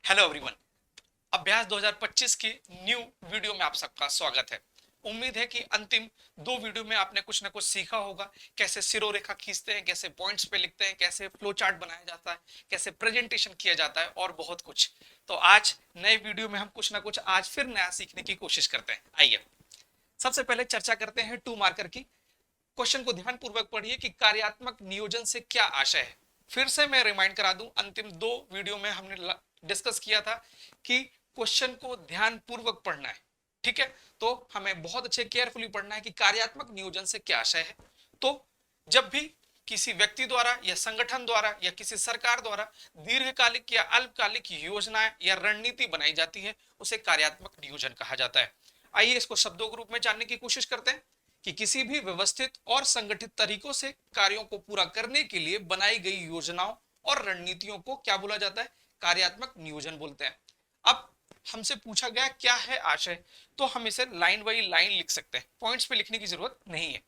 Hello everyone. अभ्यास 2025 की new video में आप सबका स्वागत है। उम्मीद है कि अंतिम दो वीडियो में आपने कुछ ना कुछ सीखा होगा। कैसे सिरोरेखा खींचते हैं, कैसे पॉइंट्स पे लिखते हैं, कैसे फ्लो चार्ट बनाया जाता है, कैसे प्रेजेंटेशन किया जाता है और बहुत कुछ। तो आज नए वीडियो में हम कुछ ना कुछ आज फिर नया सीखने की कोशिश करते हैं। आइए सबसे पहले चर्चा करते हैं 2 मार्कर की। क्वेश्चन को ध्यानपूर्वक पढ़िए कि कार्यात्मक नियोजन से क्या आशय है। फिर से मैं रिमाइंड करा दूं, अंतिम दो वीडियो में हमने डिस्कस किया था कि क्वेश्चन को ध्यानपूर्वक पढ़ना है। ठीक है, तो हमें बहुत अच्छे केयरफुली पढ़ना है कि कार्यात्मक नियोजन से क्या आशय है। तो जब भी किसी व्यक्ति द्वारा या संगठन द्वारा या किसी सरकार द्वारा दीर्घकालिक या अल्पकालिक योजनाएं या रणनीति बनाई जाती है, उसे कार्यात्मक नियोजन कहा जाता है। आइए इसको शब्दों के रूप में जानने की कोशिश करते हैं कि किसी भी व्यवस्थित और संगठित तरीकों से कार्यों को पूरा करने के लिए बनाई गई योजनाओं और रणनीतियों को क्या बोला जाता है? कार्यात्मक नियोजन बोलते हैं। अब हमसे पूछा गया क्या है आशय, तो हम इसे लाइन बाई लाइन लिख सकते हैं, पॉइंट्स पे लिखने की जरूरत नहीं है।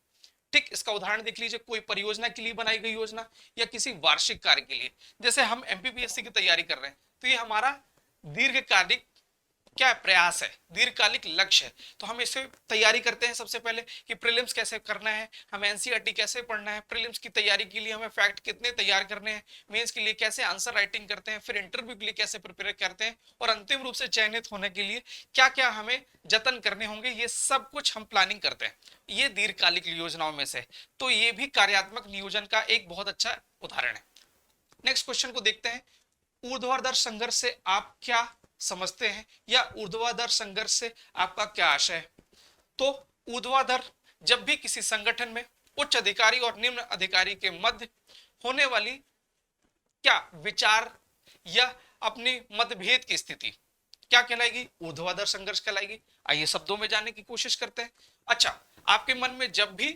ठीक, इसका उदाहरण देख लीजिए, कोई परियोजना के लिए बनाई गई योजना या किसी वार्षिक कार्य के लिए। जैसे हम एमपीपीएससी की तैयारी कर रहे हैं, तो ये हमारा दीर्घकालिक क्या प्रयास है, दीर्घकालिक लक्ष्य है। तो हम इसे तैयारी करते हैं सबसे पहले कि प्रीलिम्स कैसे करना है, हमें एनसीईआरटी कैसे पढ़ना है, प्रीलिम्स की तैयारी के लिए हमें फैक्ट कितने तैयार करने हैं, मेंस के लिए कैसे आंसर राइटिंग करते हैं, फिर इंटरव्यू के लिए कैसे प्रिपेयर करते हैं और अंतिम रूप से चयनित होने के लिए क्या क्या हमें जतन करने होंगे, ये सब कुछ हम प्लानिंग करते हैं। ये दीर्घकालिक योजनाओं में से, तो ये भी कार्यात्मक नियोजन का एक बहुत अच्छा उदाहरण है। नेक्स्ट क्वेश्चन को देखते हैं। ऊर्ध्वाधर संघर्ष से आप क्या समझते हैं या ऊर्ध्वाधर संघर्ष से आपका क्या आशय है? तो ऊर्ध्वाधर जब भी किसी संगठन में उच्च अधिकारी और निम्न अधिकारी के मध्य होने वाली क्या विचार या अपनी मतभेद की स्थिति क्या कहलाएगी? ऊर्ध्वाधर संघर्ष कहलाएगी। आइए शब्दों में जानने की कोशिश करते हैं। अच्छा, आपके मन में जब भी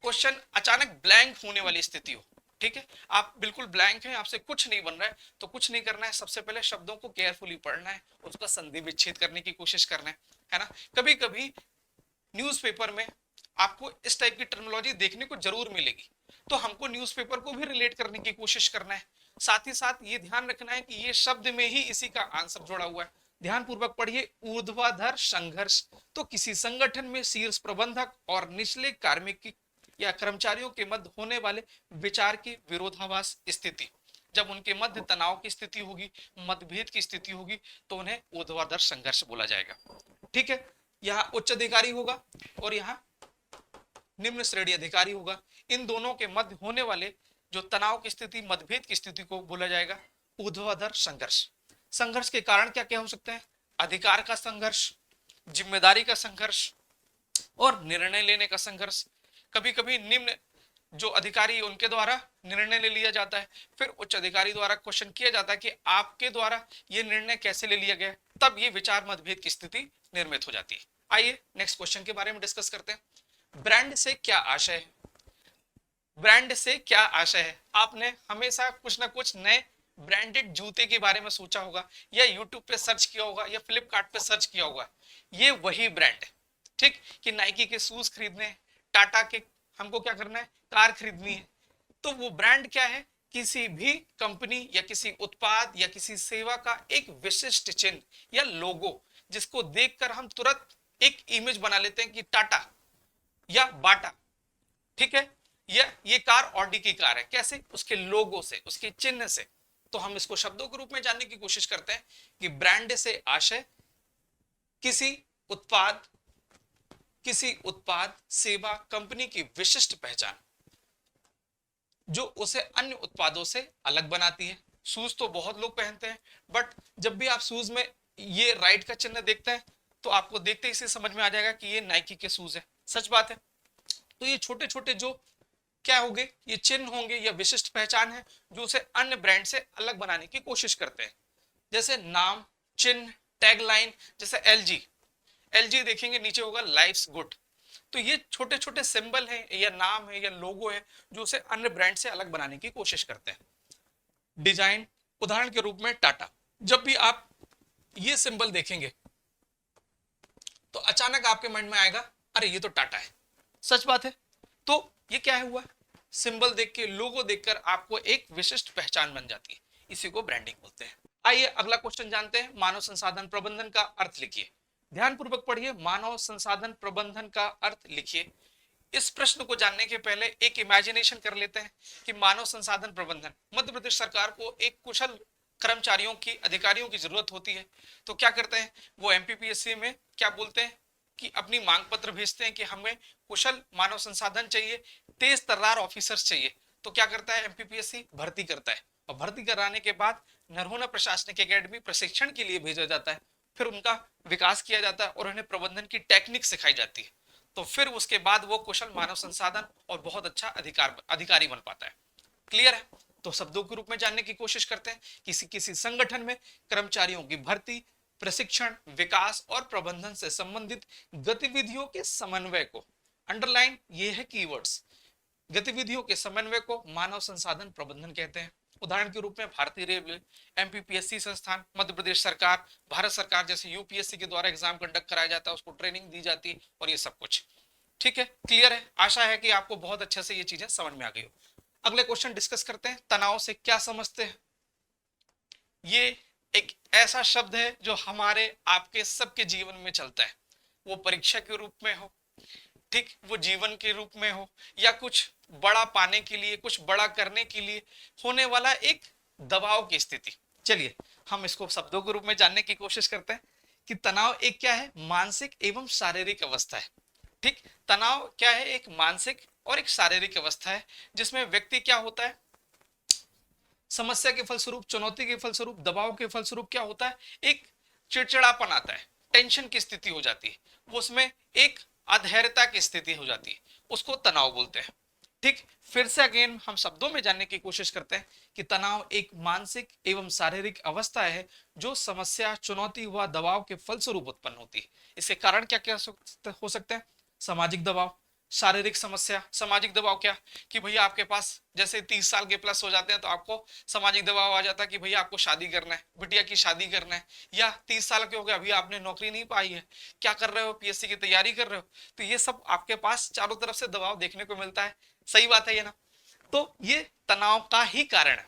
क्वेश्चन अचानक ब्लैंक होने वाली स्थिति हो, ठीक है, आप बिल्कुल ब्लैंक हैं, आपसे कुछ नहीं बन रहा है, तो कुछ नहीं करना है, सबसे पहले शब्दों को केयरफुली पढ़ना है, उसका संधि विच्छेद करने की कोशिश करना है ना। कभी कभी न्यूज़पेपर में आपको इस टाइप की टर्मिनोलॉजी देखने को जरूर मिलेगी, तो हमको न्यूज़पेपर को भी रिलेट करने की कोशिश करना है। साथ ही साथ ये ध्यान रखना है कि ये शब्द में ही इसी का आंसर जोड़ा हुआ है। ध्यानपूर्वक पढ़िए, ऊर्ध्वाधर संघर्ष। तो किसी संगठन में शीर्ष प्रबंधक और निचले कार्मिक या कर्मचारियों के मध्य होने वाले विचार की विरोधाभास स्थिति, जब उनके मध्य तनाव की स्थिति होगी, मतभेद की स्थिति होगी, तो उन्हें ऊर्ध्वाधर संघर्ष बोला जाएगा। ठीक है, यहाँ उच्च अधिकारी होगा और यहाँ निम्न श्रेणी अधिकारी होगा। इन दोनों के मध्य होने वाले जो तनाव की स्थिति, मतभेद की स्थिति को बोला जाएगा ऊर्ध्वाधर संघर्ष। संघर्ष के कारण क्या क्या हो सकते हैं? अधिकार का संघर्ष, जिम्मेदारी का संघर्ष और निर्णय लेने का संघर्ष। कभी कभी निम्न जो अधिकारी उनके द्वारा निर्णय ले लिया जाता है, फिर उच्च अधिकारी द्वारा क्वेश्चन किया जाता है कि आपके द्वारा ये निर्णय कैसे ले लिया गया, तब ये विचार मतभेद की स्थिति निर्मित हो जाती है। आइए नेक्स्ट क्वेश्चन के बारे में डिस्कस करते हैं। ब्रांड से क्या आशय है? ब्रांड से क्या आशय है? आपने हमेशा कुछ ना कुछ नए ब्रांडेड जूते के बारे में सोचा होगा, या यूट्यूब पे सर्च किया होगा, या फ्लिपकार्ट पे सर्च किया होगा। ये वही ब्रांड है, ठीक, कि नाइकी के शूज खरीदने, टाटा के हमको क्या करना है, कार खरीदनी है। तो वो ब्रांड क्या है? किसी भी कंपनी या किसी उत्पाद या किसी सेवा का एक विशिष्ट चिन्ह या लोगो, जिसको देखकर हम तुरंत एक इमेज बना लेते हैं कि टाटा या बाटा। ठीक है, ये कार ऑडी की कार है, कैसे? उसके लोगो से, उसके चिन्ह से। तो हम इसको शब्दों के रूप में जानने की कोशिश करते हैं कि ब्रांड से आशय किसी उत्पाद सेवा कंपनी की विशिष्ट पहचान, जो उसे अन्य उत्पादों से अलग बनाती है। शूज तो बहुत लोग पहनते हैं, बट जब भी आप शूज में ये राइट का चिन्ह देखते हैं, तो आपको देखते ही से समझ में आ जाएगा कि ये नाइकी के शूज है। सच बात है। तो ये छोटे छोटे जो क्या होंगे, ये चिन्ह होंगे या विशिष्ट पहचान है, जो उसे अन्य ब्रांड से अलग बनाने की कोशिश करते हैं। जैसे नाम, चिन्ह, टैगलाइन। जैसे एलजी देखेंगे, नीचे होगा लाइफ्स गुड। तो ये छोटे छोटे सिंबल हैं या नाम है या लोगो है, जो उसे अन्य ब्रांड से अलग बनाने की कोशिश करते हैं। डिजाइन, उदाहरण के रूप में टाटा। जब भी आप ये सिंबल देखेंगे, तो अचानक आपके मन में आएगा, अरे ये तो टाटा है। सच बात है। तो ये क्या है हुआ, सिंबल देख के, लोगो देखकर आपको एक विशिष्ट पहचान बन जाती है। इसी को ब्रांडिंग बोलते हैं। आइए अगला क्वेश्चन जानते हैं। मानव संसाधन प्रबंधन का अर्थ लिखिए। ध्यानपूर्वक पढ़िए। मानव संसाधन प्रबंधन का अर्थ लिखिए। इस प्रश्न को जानने के पहले एक इमेजिनेशन कर लेते हैं कि मानव संसाधन प्रबंधन, मध्य प्रदेश सरकार को एक कुशल कर्मचारियों की, अधिकारियों की जरूरत होती है। तो क्या करते हैं वो, एमपीपीएससी में क्या बोलते हैं कि अपनी मांग पत्र भेजते हैं कि हमें कुशल मानव संसाधन चाहिए, तेज तर्रार ऑफिसर्स चाहिए। तो क्या करता है एमपीपीएससी, भर्ती करता है। और भर्ती कराने के बाद नरहोना प्रशासनिक एकेडमी प्रशिक्षण के लिए भेजा जाता है। फिर उनका विकास किया जाता है और उन्हें प्रबंधन की टेक्निक सिखाई जाती है। तो फिर उसके बाद वो कुशल मानव संसाधन और बहुत अच्छा अधिकारी बन पाता है। क्लियर है? तो शब्दों के रूप में जानने की कोशिश करते हैं। किसी किसी संगठन में कर्मचारियों की भर्ती, प्रशिक्षण, विकास और प्रबंधन से संबंधित गतिविधियों के समन्वय को, अंडरलाइन ये है कीवर्ड्स, गतिविधियों के समन्वय को मानव संसाधन प्रबंधन कहते हैं। उदाहरण के रूप में भारतीय रेलवे, एमपीपीएससी संस्थान, मध्य प्रदेश सरकार, भारत सरकार जैसे यूपीएससी के द्वारा एग्जाम कंडक्ट कराया जाता है, उसको ट्रेनिंग दी जाती है और ये सब कुछ। ठीक है, क्लियर है? आशा है कि आपको बहुत अच्छे से ये चीजें समझ में आ गई हो। अगले क्वेश्चन डिस्कस करते हैं। तनाव से क्या समझते हैं? ये एक ऐसा शब्द है जो हमारे आपके सबके जीवन में चलता है। वो परीक्षा के रूप में हो, ठीक, वो जीवन के रूप में हो, या कुछ बड़ा पाने के लिए, कुछ बड़ा करने के लिए होने वाला एक दबाव की स्थिति। चलिए हम इसको शब्दों के रूप में जानने की कोशिश करते हैं कि तनाव एक क्या है, मानसिक एवं शारीरिक अवस्था है। ठीक, तनाव क्या है, एक मानसिक और एक शारीरिक अवस्था है जिसमें व्यक्ति क्या होता है, समस्या के फलस्वरूप, चुनौती के फलस्वरूप, दबाव के फलस्वरूप क्या होता है, एक चिड़चिड़ापन आता है, टेंशन की स्थिति हो जाती है, वो उसमें एक अधैर्यता की स्थिति हो जाती है, उसको तनाव बोलते हैं। ठीक, फिर से अगेन हम शब्दों में जानने की कोशिश करते हैं कि तनाव एक मानसिक एवं शारीरिक अवस्था है जो समस्या, चुनौती व दबाव के फलस्वरूप उत्पन्न होती है। इसके कारण क्या क्या हो सकते हैं? सामाजिक दबाव, शारीरिक समस्या। सामाजिक दबाव क्या कि भैया आपके पास जैसे 30 साल के प्लस हो जाते हैं तो आपको सामाजिक दबाव आ जाता है कि भैया आपको शादी करना है, बिटिया की शादी करना है, या 30 साल के हो गए अभी आपने नौकरी नहीं पाई है, क्या कर रहे हो, पीएससी की तैयारी कर रहे हो। तो ये सब आपके पास चारों तरफ से दबाव देखने को मिलता है। सही बात है ये ना? तो ये तनाव का ही कारण है।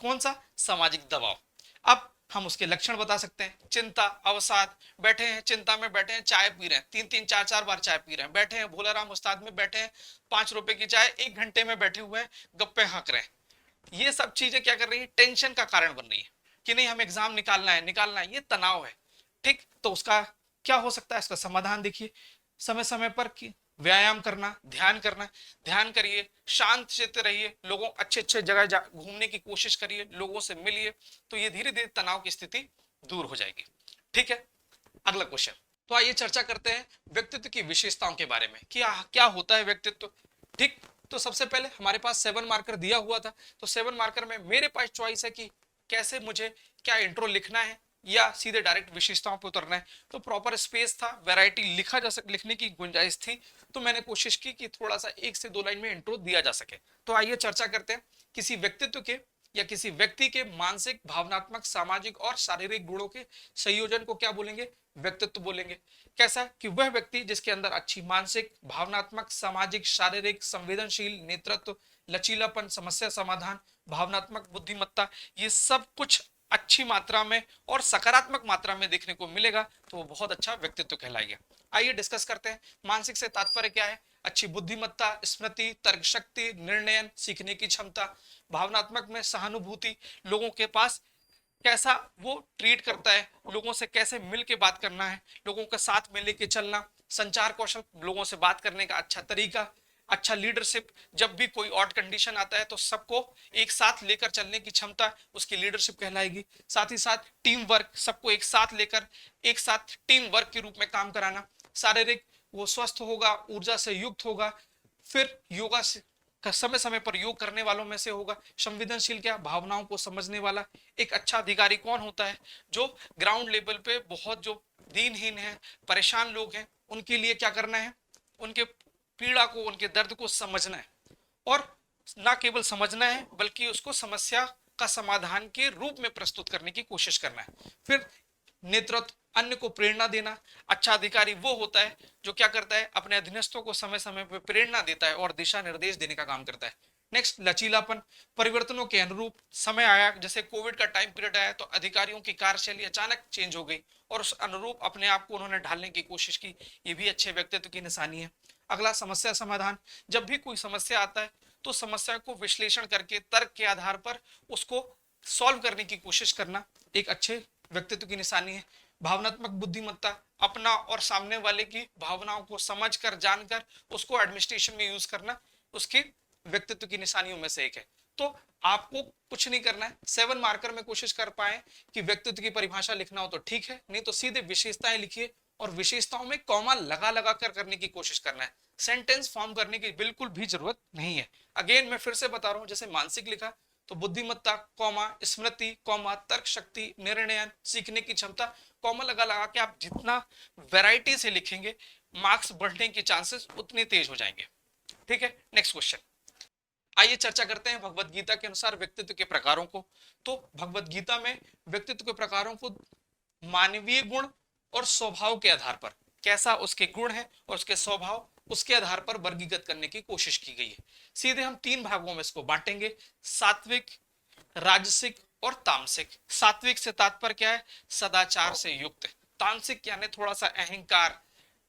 कौन सा? सामाजिक दबाव। अब हम उसके लक्षण बता सकते हैं। चिंता, अवसाद, बैठे हैं चिंता में, बैठे हैं चाय पी रहे हैं, 3-3 4-4 बार चाय पी रहे हैं, बैठे हैं भोलाराम उस्ताद में, बैठे हैं 5 रुपए की चाय 1 घंटे में बैठे हुए हैं, गप्पे हाँक रहे हैं। ये सब चीजें क्या कर रही है, टेंशन का कारण बन रही है कि नहीं हम एग्जाम निकालना है, निकालना है, ये तनाव है। ठीक, तो उसका क्या हो सकता है, इसका समाधान देखिए। समय समय पर व्यायाम करना, ध्यान करना। ध्यान करिए, शांत चित्त रहिए, लोगों अच्छे अच्छे जगह घूमने की कोशिश करिए, लोगों से मिलिए, तो ये धीरे धीरे तनाव की स्थिति दूर हो जाएगी। ठीक है, अगला क्वेश्चन। तो आइए चर्चा करते हैं व्यक्तित्व की विशेषताओं के बारे में कि क्या होता है व्यक्तित्व। ठीक, तो सबसे पहले हमारे पास 7 मार्कर दिया हुआ था। तो 7 मार्कर में मेरे पास चॉइस है कि कैसे मुझे क्या इंट्रो लिखना है या सीधे डायरेक्ट विशेषताओं पर उतरना है। तो प्रॉपर स्पेस था, वैरायटी लिखा जा सक लिखने की गुंजाइश थी, तो मैंने कोशिश की कि थोड़ा सा 1 से 2 लाइन में इंट्रो दिया जा सके। तो आइए चर्चा करते हैं किसी व्यक्तित्व के या किसी व्यक्ति के मानसिक, भावनात्मक, सामाजिक और शारीरिक गुणों के संयोजन को क्या बोलेंगे, व्यक्तित्व बोलेंगे। कैसा कि वह व्यक्ति जिसके अंदर अच्छी मानसिक, भावनात्मक, सामाजिक, शारीरिक, संवेदनशील, नेतृत्व, लचीलापन, समस्या समाधान, भावनात्मक बुद्धिमत्ता, ये सब कुछ अच्छी मात्रा में और सकारात्मक मात्रा में देखने को मिलेगा, तो वो बहुत अच्छा व्यक्तित्व कहलाएगा। आइए डिस्कस करते हैं। मानसिक से तात्पर्य क्या है? अच्छी बुद्धिमत्ता, स्मृति, तर्क शक्ति, निर्णय, सीखने की क्षमता। भावनात्मक में सहानुभूति, लोगों के पास कैसा वो ट्रीट करता है, लोगों से कैसे मिल के बात करना है, लोगों के साथ में लेके चलना। संचार कौशल, लोगों से बात करने का अच्छा तरीका। अच्छा लीडरशिप, जब भी कोई ऑड कंडीशन आता है तो सबको एक साथ लेकर चलने की क्षमता, उसकी लीडरशिप कहलाएगी। साथ ही साथ टीम वर्क, सबको एक साथ लेकर एक साथ टीम वर्क के रूप में काम कराना। शारीरिक, वो स्वस्थ होगा, ऊर्जा से युक्त होगा, फिर योगा से समय समय पर योग करने वालों में से होगा। संवेदनशील, क्या, भावनाओं को समझने वाला। एक अच्छा अधिकारी कौन होता है? जो ग्राउंड लेवल पे बहुत जो दीनहीन है, परेशान लोग हैं, उनके लिए क्या करना है, उनके पीड़ा को, उनके दर्द को समझना है, और ना केवल समझना है बल्कि उसको समस्या का समाधान के रूप में प्रस्तुत करने की कोशिश करना है। फिर नेतृत्व, अन्य को प्रेरणा देना। अच्छा अधिकारी वो होता है जो क्या करता है, अपने अधीनस्थों को समय समय पर प्रेरणा देता है और दिशा निर्देश देने का काम करता है। नेक्स्ट, लचीलापन, परिवर्तनों के अनुरूप समय आया, जैसे कोविड का टाइम पीरियड आया तो अधिकारियों की कार्यशैली अचानक चेंज हो गई और उस अनुरूप अपने आप को उन्होंने ढालने की कोशिश की, ये भी अच्छे व्यक्तित्व की निशानी है। अगला, समस्या समाधान, जब भी कोई समस्या आता है तो समस्या को विश्लेषण करके तर्क के आधार पर उसको सॉल्व करने की कोशिश करना एक अच्छे व्यक्तित्व की निशानी है। भावनात्मक बुद्धिमत्ता, अपना और सामने वाले की भावनाओं को समझकर जानकर उसको एडमिनिस्ट्रेशन में यूज करना उसकी व्यक्तित्व की निशानियों में से एक है। तो आपको कुछ नहीं करना है, 7 मार्कर में कोशिश कर पाए कि व्यक्तित्व की परिभाषा लिखना हो तो ठीक है, नहीं तो सीधे विशेषताएं लिखिए और विशेषताओं में कॉमा लगा लगा कर करने की कोशिश करना है। सेंटेंस फॉर्म करने की बिल्कुल भी जरूरत नहीं है। अगेन मैं फिर से बता रहा हूं, जैसे मानसिक लिखा तो बुद्धिमत्ता, कॉमा, स्मृति, कॉमा, तर्क शक्ति, निर्णय, सीखने की क्षमता, कॉमा लगा लगा के आप जितना वैरायटी से लिखेंगे मार्क्स बढ़ने के चांसेस उतने तेज हो जाएंगे। ठीक है, नेक्स्ट क्वेश्चन। आइए चर्चा करते हैं भगवत गीता के अनुसार व्यक्तित्व के प्रकारों को। तो भगवत गीता में व्यक्तित्व के प्रकारों को मानवीय गुण और स्वभाव के आधार पर, कैसा उसके गुण है और उसके स्वभाव, उसके आधार पर वर्गीकृत करने की कोशिश की गई है। सीधे हम 3 भागों में इसको बांटेंगे, सात्विक, राजसिक और तामसिक। सात्विक से तात्पर्य क्या है? सदाचार से युक्त। तामसिक यानी थोड़ा सा अहंकार,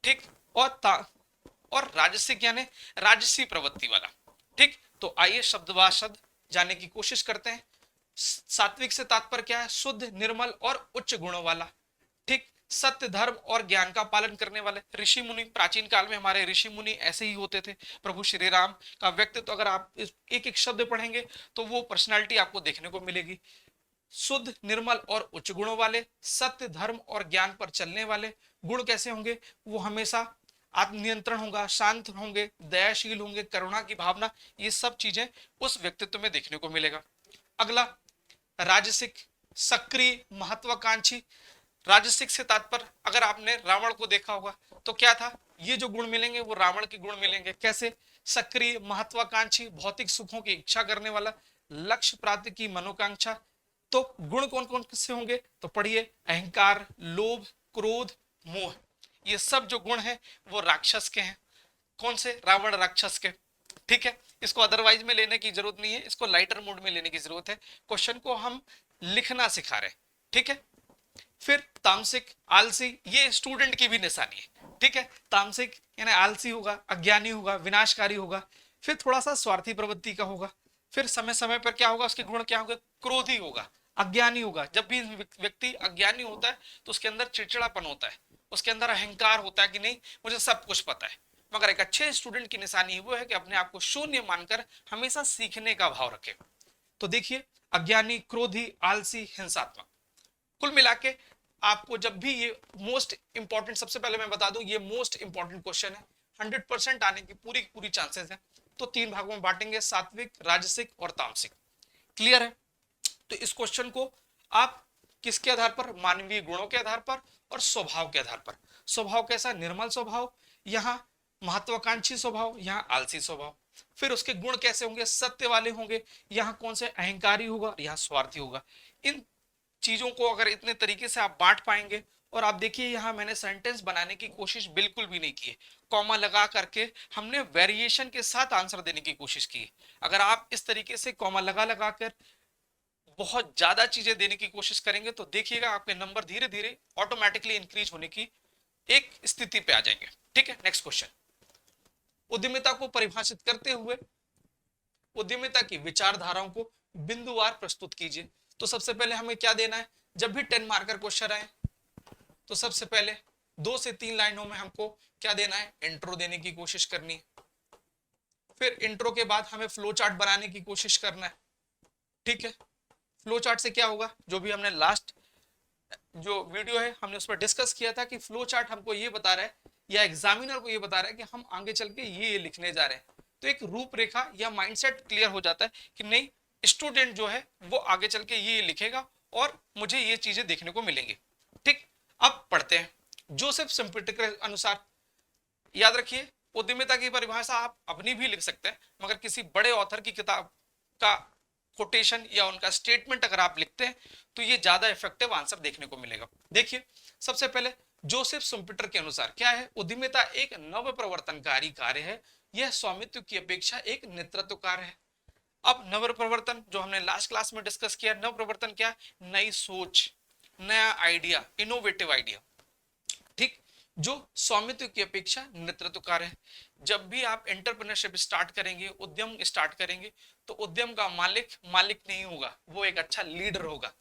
ठीक, और राजसिक यानी राजसी प्रवृत्ति वाला। ठीक, तो आइए शब्दवार शब्द जानने की कोशिश करते हैं। सात्विक से तात्पर्य क्या है? शुद्ध, निर्मल और उच्च गुणों वाला। ठीक, सत्य, धर्म और ज्ञान का पालन करने वाले। ऋषि मुनि, प्राचीन काल में हमारे ऋषि मुनि ऐसे ही होते थे। प्रभु श्री राम का व्यक्तित्व अगर आप एक एक शब्द पढ़ेंगे तो वो पर्सनालिटी आपको देखने को मिलेगी। शुद्ध, निर्मल और उच्च गुणों वाले, सत्य, धर्म और ज्ञान पर चलने वाले। गुण कैसे होंगे? वो हमेशा आत्मनियंत्रण होगा, शांत होंगे, दयाशील होंगे, करुणा की भावना, ये सब चीजें उस व्यक्तित्व में देखने को मिलेगा। अगला, राजसिक, सक्रिय, महत्वाकांक्षी। राजसिक से तात्पर्य, अगर आपने रावण को देखा होगा तो क्या था? ये जो गुण मिलेंगे वो रावण के गुण मिलेंगे। कैसे? सक्रिय, महत्वाकांक्षी, भौतिक सुखों की इच्छा करने वाला, लक्ष्य प्राप्ति की मनोकांक्षा। तो गुण कौन कौन से होंगे? तो पढ़िए, अहंकार, लोभ, क्रोध, मोह, ये सब जो गुण हैं वो राक्षस के हैं। कौन से? रावण राक्षस के। ठीक है, इसको अदरवाइज में लेने की जरूरत नहीं है, इसको लाइटर मोड में लेने की जरूरत है। क्वेश्चन को हम लिखना सिखा रहे हैं। ठीक है, फिर तामसिक, आलसी, ये स्टूडेंट की भी निशानी है। ठीक है, तामसिक यानी आलसी होगा, अज्ञानी होगा, विनाशकारी होगा, फिर थोड़ा सा स्वार्थी प्रवृत्ति का होगा। फिर समय समय पर क्या होगा? उसके गुण क्या होंगे? क्रोधी होगा, अज्ञानी होगा। जब भी व्यक्ति अज्ञानी होता है तो उसके अंदर चिड़चिड़ापन होता है, उसके अंदर अहंकार होता है कि नहीं मुझे सब कुछ पता है। मगर एक अच्छे स्टूडेंट की निशानी वो है कि अपने आप को शून्य मानकर हमेशा सीखने का भाव रखे। तो देखिए, अज्ञानी, क्रोधी, आलसी, हिंसात्मक। कुल मिला के आपको जब भी ये मोस्ट इंपॉर्टेंट, सबसे पहले मैं बता दूं ये मोस्ट इंपॉर्टेंट क्वेश्चन है, 100% आने की पूरी पूरी चांसेस है। तो 3 भागों में बांटेंगे, सात्विक, राजसिक और तामसिक। क्लियर है? तो इस क्वेश्चन को आप किसके आधार पर? मानवीय गुणों के आधार पर और स्वभाव के आधार पर। स्वभाव कैसा? निर्मल स्वभाव, यहाँ महत्वाकांक्षी स्वभाव, यहाँ आलसी स्वभाव। फिर उसके गुण कैसे होंगे? सत्य वाले होंगे, यहाँ कौन से? अहंकारी होगा, यहाँ स्वार्थी होगा। इन चीजों को अगर इतने तरीके से आप बांट पाएंगे, और आप देखिए यहाँ मैंने सेंटेंस बनाने की कोशिश बिल्कुल भी नहीं की है, कॉमा लगा करके हमने वेरिएशन के साथ आंसर देने की कोशिश की है। अगर आप इस तरीके से कॉमा लगा लगा कर बहुत ज्यादा चीजें देने की कोशिश करेंगे तो देखिएगा आपके नंबर धीरे धीरे ऑटोमेटिकली इंक्रीज होने की एक स्थिति पे आ जाएंगे। ठीक है, नेक्स्ट क्वेश्चन। उद्यमिता को परिभाषित करते हुए उद्यमिता की विचारधाराओं को बिंदुवार प्रस्तुत कीजिए। तो सबसे पहले हमें क्या देना है? जब भी 10 मार्कर क्वेश्चन आए तो सबसे पहले 2 से 3 लाइनों में हमको क्या देना है? इंट्रो देने की कोशिश करनी है। फिर इंट्रो के बाद हमें फ्लो चार्ट बनाने की कोशिश करना है। ठीक है, फ्लो चार्ट से क्या होगा? जो भी हमने लास्ट जो वीडियो है हमने उस पर डिस्कस किया था कि फ्लो चार्ट हमको ये बता रहा है या एग्जामिनर को ये बता रहा है कि हम आगे चल के ये लिखने जा रहे हैं। तो एक रूपरेखा या माइंडसेट क्लियर हो जाता है कि नहीं, स्टूडेंट जो है वो आगे चल के ये लिखेगा और मुझे ये चीजें देखने को मिलेंगी। ठीक, अब पढ़ते हैं। जोसेफ सिम्प्लिटर के अनुसार, याद रखिए उद्यमिता की परिभाषा आप अपनी भी लिख सकते हैं, मगर किसी बड़े ऑथर की किताब का कोटेशन या उनका स्टेटमेंट अगर आप लिखते हैं तो ये ज्यादा इफेक्टिव आंसर देखने को मिलेगा। देखिए, सबसे पहले जोसेफ सिम्प्लिटर के अनुसार क्या है? उद्यमिता एक नव प्रवर्तनकारी कार्य है, यह स्वामित्व की अपेक्षा एक नेतृत्व कार्य है। अब नव प्रवर्तन जो हमने लास्ट क्लास में डिस्कस किया, नव प्रवर्तन क्या? नई सोच, नया आइडिया, इनोवेटिव आइडिया। ठीक, जो स्वामित्व की अपेक्षा नेतृत्व कार्य है। जब भी आप एंटरप्रेन्योरशिप स्टार्ट करेंगे, उद्यम स्टार्ट करेंगे, तो उद्यम का मालिक मालिक नहीं होगा, वो एक अच्छा लीडर होगा।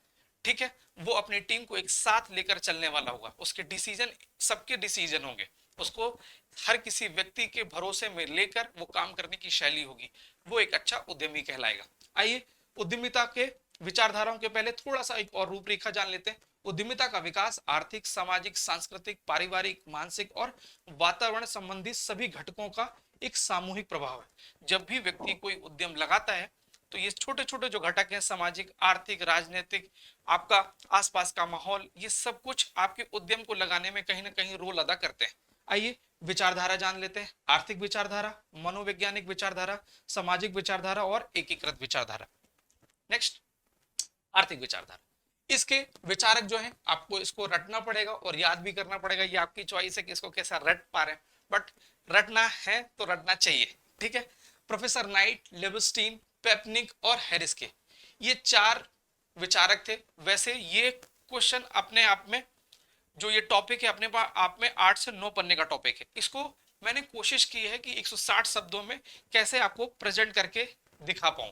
ठीक है, वो अपनी टीम को एक साथ लेकर चलने वाला होगा, उसके डिसीजन सबके डिसीजन होंगे, उसको हर किसी व्यक्ति के भरोसे में लेकर वो काम करने की शैली होगी, वो एक अच्छा उद्यमी कहलाएगा। आइए उद्यमिता के विचारधाराओं के पहले थोड़ा सा एक और रूपरेखा जान लेते हैं। उद्यमिता का विकास आर्थिक, सामाजिक, सांस्कृतिक, पारिवारिक, मानसिक और वातावरण संबंधी सभी घटकों का एक सामूहिक प्रभाव है। जब भी व्यक्ति कोई उद्यम लगाता है तो ये छोटे छोटे जो घटक हैं, सामाजिक, आर्थिक, राजनीतिक, आपका आसपास का माहौल, ये सब कुछ आपके उद्यम को लगाने में कहीं ना कहीं रोल अदा करते हैं। आइए विचारधारा जान लेते हैं। आर्थिक विचारधारा, मनोवैज्ञानिक विचारधारा, सामाजिक विचारधारा और एकीकृत विचारधारा। नेक्स्ट, आर्थिक विचारधारा। इसके विचारक जो हैं, आपको इसको रटना पड़ेगा और याद भी करना पड़ेगा, ये आपकी चॉइस है कि इसको कैसा रट पा रहे हैं, बट रटना है तो रटना चाहिए। ठीक है, प्रोफेसर नाइट, लेविस्टीन, पेपनिक और हैरिस के ये चार विचारक थे। वैसे ये क्वेश्चन अपने आप में, जो ये टॉपिक है अपने पास आप में 8 से 9 पन्ने का टॉपिक है, इसको मैंने कोशिश की है कि 160 शब्दों में कैसे आपको प्रेजेंट करके दिखा पाऊं।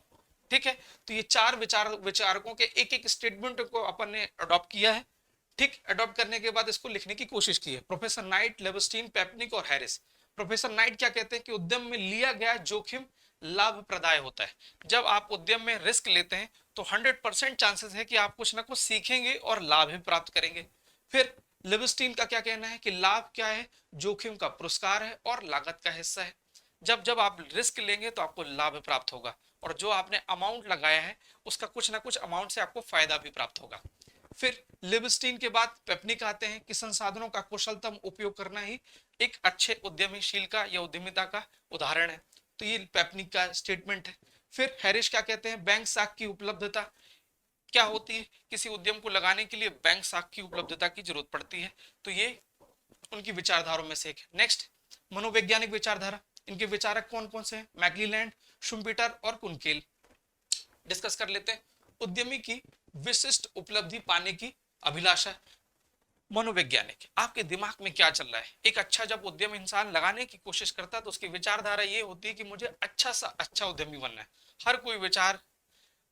ठीक है, तो ये चार विचारकों के एक एक स्टेटमेंट को अपन ने अडॉप्ट किया है। ठीक, अडॉप्ट करने के बाद इसको लिखने की कोशिश की है। प्रोफेसर नाइट, लेविस्टीन, पेपनिक और हैरिस। प्रोफेसर नाइट क्या कहते हैं कि उद्यम में लिया गया जोखिम लाभप्रदाय होता है। जब आप उद्यम में रिस्क लेते हैं तो 100% चांसेस है कि आप कुछ ना कुछ सीखेंगे और लाभ भी प्राप्त करेंगे। फिर लिविस्टीन का क्या कहना है कि लाभ क्या है? जोखिम का पुरस्कार है और लागत का हिस्सा है। जब जब आप रिस्क लेंगे तो आपको लाभ प्राप्त होगा, और जो आपने अमाउंट लगाया है उसका कुछ ना कुछ अमाउंट से आपको फायदा भी प्राप्त होगा। फिर लिविस्टीन के बाद पेपनिक आते हैं कि संसाधनों का कुशलतम उपयोग करना ही एक अच्छे उद्यमीशील का या उद्यमिता का उदाहरण है। तो ये पेपनिक का स्टेटमेंट है। फिर हैरिस क्या कहते हैं? बैंक साख की उपलब्धता क्या होती है? किसी उद्यम को लगाने के लिए बैंक साख की उपलब्धता की जरूरत पड़ती है। तो ये उनकी विचारधाराओं में से एक है। नेक्स्ट, मनोवैज्ञानिक विचारधारा। इनके विचारक कौन कौन से हैं? मैकलीलैंड, शुम्पीटर और कुनकेल। डिस्कस कर लेते हैं। उद्यमी की विशिष्ट उपलब्धि पाने की अभिलाषा। मनोवैज्ञानिक, आपके दिमाग में क्या चल रहा है? एक अच्छा जब उद्यम इंसान लगाने की कोशिश करता है तो उसकी विचारधारा ये होती है कि मुझे अच्छा सा अच्छा उद्यमी बनना है। हर कोई विचार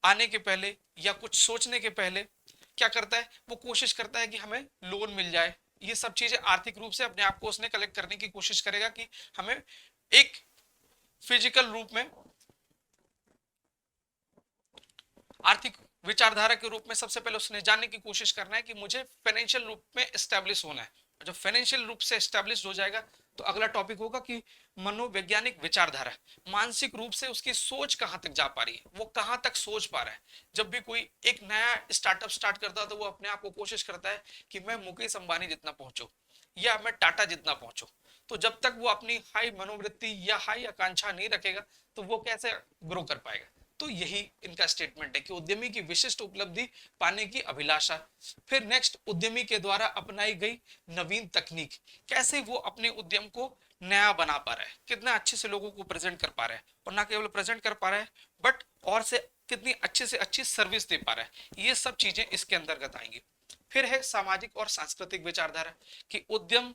आने के पहले या कुछ सोचने के पहले क्या करता है? वो कोशिश करता है कि हमें लोन मिल जाए। ये सब चीजें आर्थिक रूप से अपने आप को उसने कलेक्ट करने की कोशिश करेगा कि हमें एक फिजिकल रूप में, आर्थिक विचारधारा के रूप में सबसे पहले उसने जानने की कोशिश करना है कि मुझे फाइनेंशियल रूप में एस्टेब्लिश होना है। जब फाइनेंशियल रूप से एस्टेब्लिश हो जाएगा तो अगला टॉपिक होगा कि मनोवैज्ञानिक विचारधारा, मानसिक रूप से उसकी सोच कहां तक जा पा रही है, वो कहां तक सोच पा रहा है। जब भी कोई एक नया स्टार्टअप स्टार्ट करता है तो वो अपने आप को कोशिश करता है कि मैं मुकेश अंबानी जितना पहुंचूं या मैं टाटा जितना पहुंचूं। तो जब तक वो अपनी हाई मनोवृत्ति या हाई आकांक्षा नहीं रखेगा तो वो कैसे ग्रो कर पाएगा। तो यही इनका स्टेटमेंट है कि उद्यमी की विशिष्ट उपलब्धि पाने की अभिलाषा। फिर नेक्स्ट, उद्यमी के द्वारा अपनाई गई नवीन तकनीक, कैसे वो अपने उद्यम को नया बना पा रहा है, कितना अच्छे से लोगों को प्रेजेंट कर पा रहा है, और ना केवल प्रेजेंट कर पा रहा है बट और से कितनी अच्छे से अच्छी सर्विस दे पा रहा है। ये सब चीजें इसके अंतर्गत आएंगी। फिर है सामाजिक और सांस्कृतिक विचारधारा कि उद्यम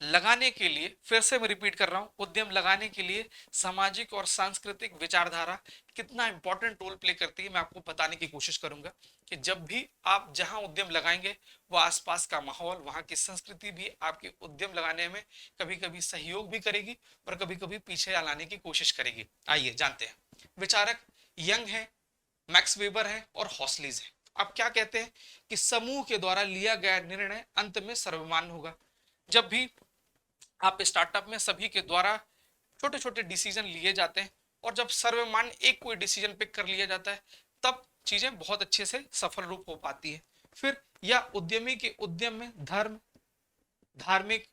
लगाने के लिए, फिर से मैं रिपीट कर रहा हूं, उद्यम लगाने के लिए सामाजिक और सांस्कृतिक विचारधारा कितना इंपॉर्टेंट रोल प्ले करती है, मैं आपको बताने की कोशिश करूंगा कि जब भी आप जहां उद्यम लगाएंगे वो आसपास का माहौल, वहां की संस्कृति भी आपके उद्यम लगाने में कभी कभी सहयोग भी करेगी और कभी कभी पीछे लाने की कोशिश करेगी। आइए जानते हैं। विचारक यंग है, मैक्स वेबर है और हॉस्लीज है। अब क्या कहते हैं कि समूह के द्वारा लिया गया निर्णय अंत में सर्वमान्य होगा। जब भी आप स्टार्टअप में सभी के द्वारा छोटे छोटे डिसीजन लिए जाते हैं और जब सर्वमान्य एक कोई डिसीजन पिक कर लिया जाता है तब चीजें बहुत अच्छे से सफल रूप हो पाती है। फिर या उद्यमी के उद्यम में धर्म, धार्मिक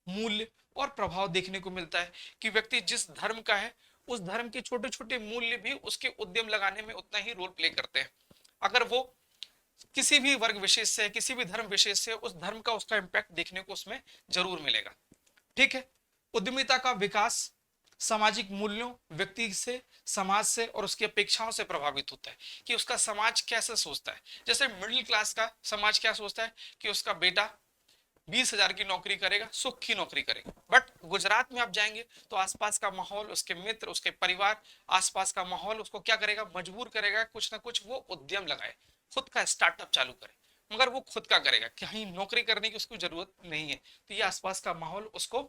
मूल्य और प्रभाव देखने को मिलता है कि व्यक्ति जिस धर्म का है उस धर्म के छोटे छोटे मूल्य भी उसके उद्यम लगाने में उतना ही रोल प्ले करते हैं। अगर वो किसी भी वर्ग विशेष से, किसी भी धर्म विशेष से, उस धर्म का उसका इंपैक्ट देखने को उसमें जरूर मिलेगा। ठीक है, उद्यमिता का विकास सामाजिक मूल्यों, व्यक्ति से, समाज से और उसकी अपेक्षाओं से प्रभावित होता है कि उसका समाज कैसे सोचता है। जैसे मिडिल क्लास का समाज क्या सोचता है कि उसका बेटा 20,000 की नौकरी करेगा, सुख की नौकरी करेगा। बट गुजरात में आप जाएंगे तो आसपास का माहौल, उसके मित्र, उसके परिवार, आसपास का माहौल उसको क्या करेगा, मजबूर करेगा कुछ ना कुछ वो उद्यम लगाए, खुद का स्टार्टअप चालू करे। मगर वो खुद का करेगा, कहीं नौकरी करने की उसको जरूरत नहीं है। तो ये आसपास का माहौल उसको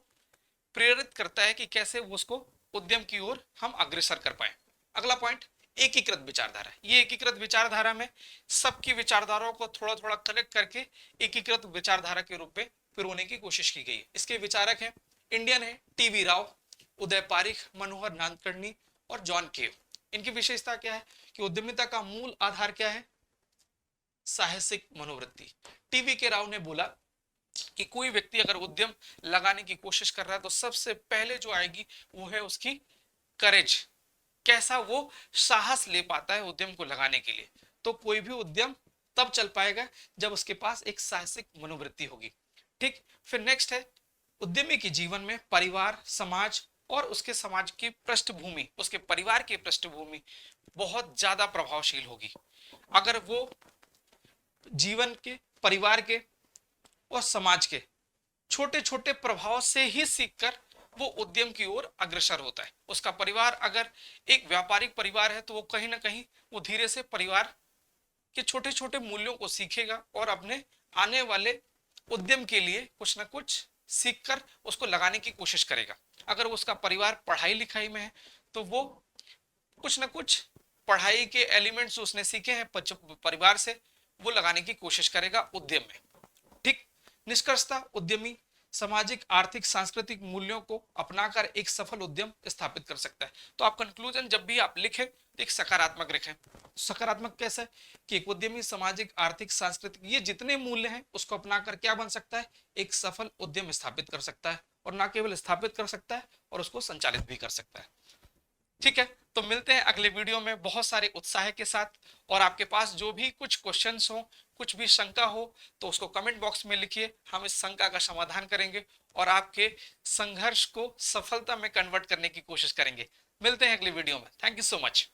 प्रेरित करता है कि कैसे वो उसको उद्यम की ओर हम अग्रसर कर पाए। अगला पॉइंट, एकीकृत विचारधारा। ये एकीकृत विचारधारा में सबकी विचारधाराओं को थोड़ा थोड़ा कलेक्ट करके एकीकृत विचारधारा के रूप में पिरोने की कोशिश की गई है। इसके विचारक हैं, इंडियन है टीवी राव, उदय पारिख, मनोहर नादकर्णी और जॉन केव। इनकी विशेषता क्या है कि उद्यमिता का मूल आधार क्या है, साहसिक मनोवृत्ति। टीवी के राव ने बोला कि कोई व्यक्ति अगर उद्यम लगाने की कोशिश कर रहा है तो सबसे पहले जो आएगी वो है उसकी करेज, कैसा वो साहस ले पाता है उद्यम को लगाने के लिए। तो कोई भी उद्यम तब चल पाएगा जब उसके पास एक साहसिक मनोवृत्ति होगी। ठीक, फिर नेक्स्ट है, उद्यमी के जीवन में परिवार, समाज और उसके समाज की पृष्ठभूमि, उसके परिवार की पृष्ठभूमि बहुत ज्यादा प्रभावशील होगी। अगर वो जीवन के, परिवार के और समाज के छोटे छोटे प्रभाव से ही सीखकर वो उद्यम की ओर अग्रसर होता है। उसका परिवार अगर एक व्यापारिक परिवार है तो वो कहीं ना कहीं वो धीरे से परिवार के छोटे छोटे मूल्यों को सीखेगा और अपने आने वाले उद्यम के लिए कुछ ना कुछ सीखकर उसको लगाने की कोशिश करेगा। अगर उसका परिवार पढ़ाई लिखाई में है तो वो कुछ ना कुछ पढ़ाई के एलिमेंट्स उसने सीखे हैं परिवार से, वो लगाने की कोशिश करेगा उद्यम में। ठीक, निष्कर्षता उद्यमी सामाजिक, आर्थिक, सांस्कृतिक मूल्यों को अपनाकर एक सफल उद्यम स्थापित कर सकता है। तो आप कंक्लूजन जब भी आप लिखें तो एक सकारात्मक लिखें। सकारात्मक कैसे, कि एक उद्यमी सामाजिक, आर्थिक, सांस्कृतिक ये जितने मूल्य हैं उसको अपनाकर क्या बन सकता है, एक सफल उद्यम स्थापित कर सकता है। और ना केवल स्थापित कर सकता है और उसको संचालित भी कर सकता है। ठीक है, तो मिलते हैं अगले वीडियो में बहुत सारे उत्साह के साथ। और आपके पास जो भी कुछ क्वेश्चंस हो, कुछ भी शंका हो तो उसको कमेंट बॉक्स में लिखिए, हम इस शंका का समाधान करेंगे और आपके संघर्ष को सफलता में कन्वर्ट करने की कोशिश करेंगे। मिलते हैं अगले वीडियो में। Thank you so much.